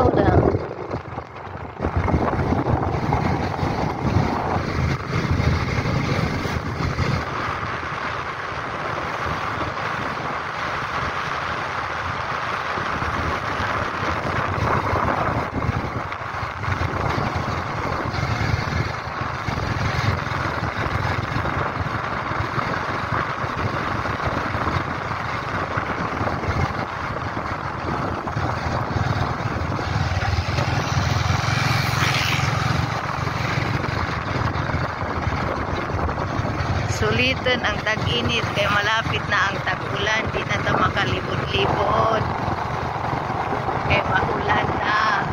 slow down. Sulitan ang tag-init kay malapit na ang tag-ulan, di na ito makalibot-libot kay maulan na.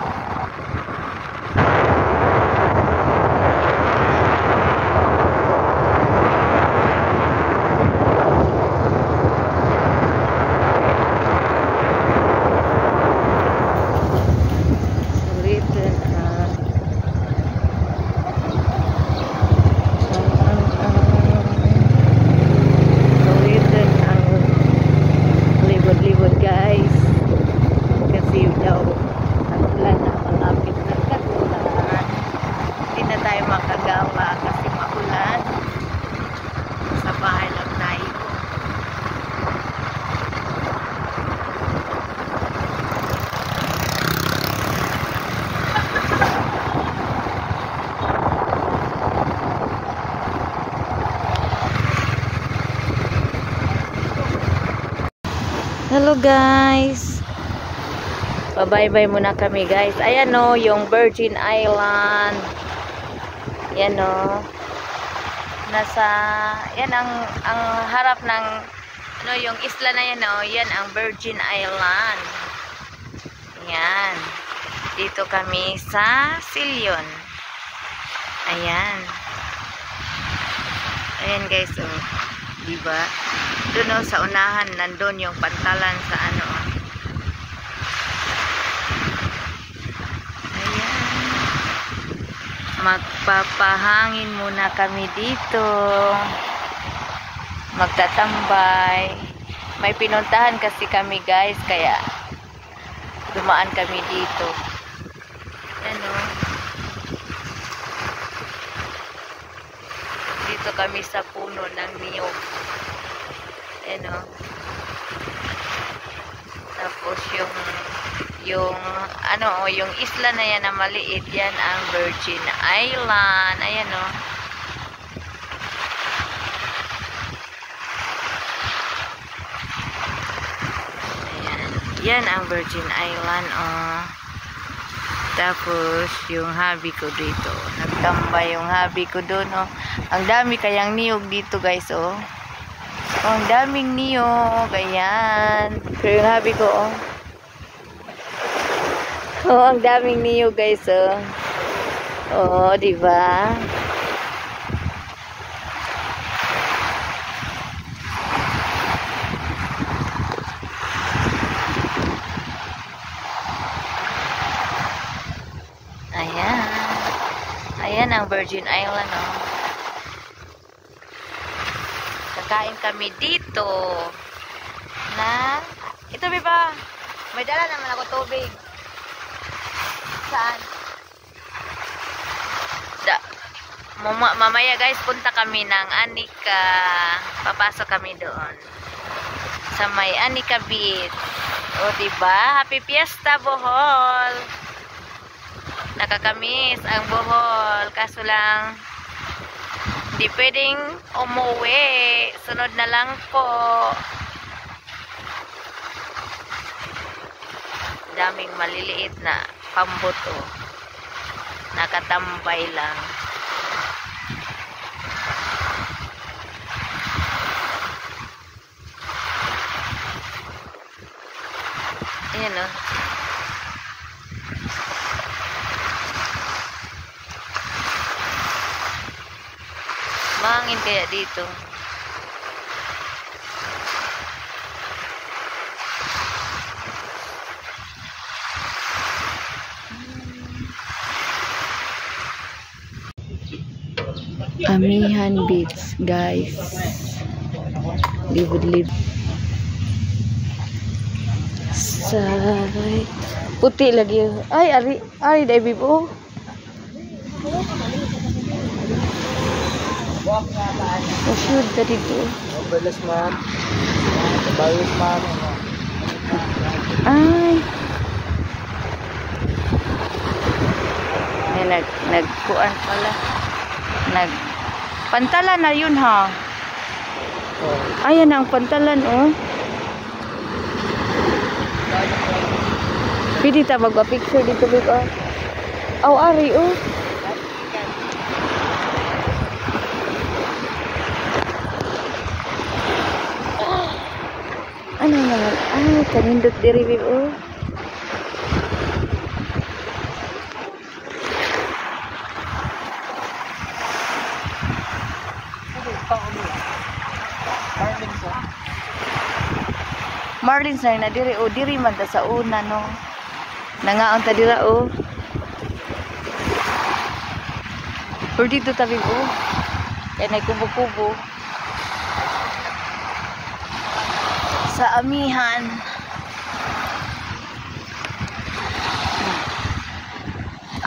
Hello guys, bye-bye muna kami guys. Ayan o, yung Virgin Island. Yan o, nasa, yan ang harap ng ano, yung isla na yan o, yan ang Virgin Island. Yan, dito kami sa Silion. Ayan, ayan guys o, diba? Doon sa unahan, nandun yung pantalan sa ano. Ayan. Magpapahangin muna kami dito. Magtatambay. May pinuntahan kasi kami guys, kaya dumaan kami dito. Ano? Dito kami sa puno ng niyog. Ano, tapos yung ano, yung isla na yan na maliit, yan ang Virgin Island. Ayan o, ayan, yan ang Virgin Island o. Tapos yung hubby ko dito, nagtambay yung hubby ko doon o. Ang dami kayang niyog dito guys o. Oh, ang daming niyog. Ayan. Pero yung hubby ko, oh. Oh, ang daming niyog, guys, oh. Oh, diba? Ayan. Ayan ang Virgin Island, oh. Kain kami dito na ito ba? May dala naman ako tubig. Saan? Mamaya guys, punta kami ng Anika. Papasok kami doon sa may Anika Beach. O diba? Happy Fiesta Bohol. Nakakamiss ang Bohol. Kaso lang hindi pwedeng umuwi. Sunod na lang po. Daming maliliit na pambuto. Nakatambay lang. Ayan o. Mahangin kaya dito. Amihan Beach, guys. Live. Say. Puti lagi. Ay, ari dai bibo. Shoot ka dito. Overless man. Bayos man. Ay. Ay, nagkuan pala. Pantalan na yun ha. Ayan ang pantalan oh. Pwede ta magpa-picture dito biko. Aw ari oh. Ano naman? Ay, kanindot diri biko. Marlins na diri o diri man ta sa una no. Nangaon ta dira o. Pero dito tabi o. Kaya nagkubo-kubo. Sa amihan.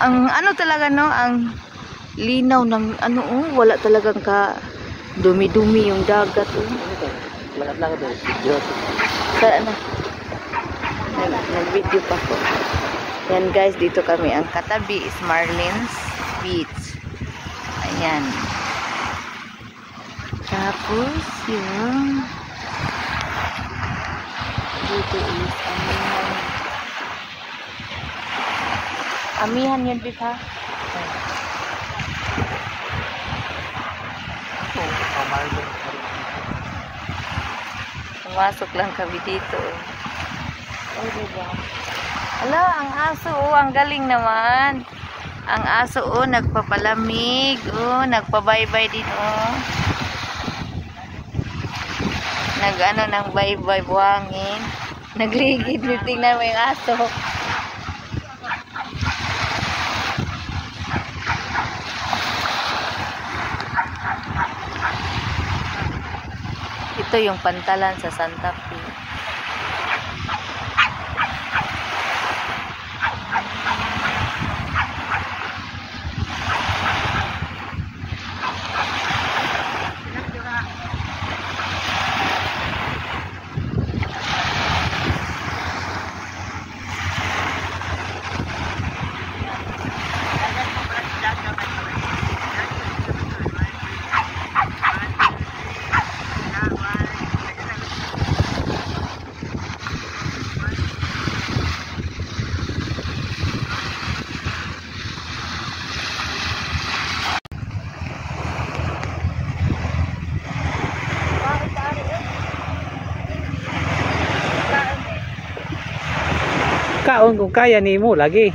Ang ano talaga no, ang linaw ng ano oh, wala talagang ka dumi-dumi yung dagat oh. Lahat lang ito. Video. Saan na? Nag-video pa ko. Yan guys, dito kami. Ang katabi is Marlins Beach. Ayan. Tapos, yung dito is amihan. Amihan yun, Bip, ha? Pumasok lang kami dito. Oh, diba? Ala, ang aso, oh, ang galing naman. Ang aso, oh, nagpapalamig, oh, nagpabaybay din, oh. Nag-ano ng baybay, buhangin. Nagligid, tingnan mo yung aso. Ito yung pantalan sa Santa Fe. Kaon kung kaya nimo lagi.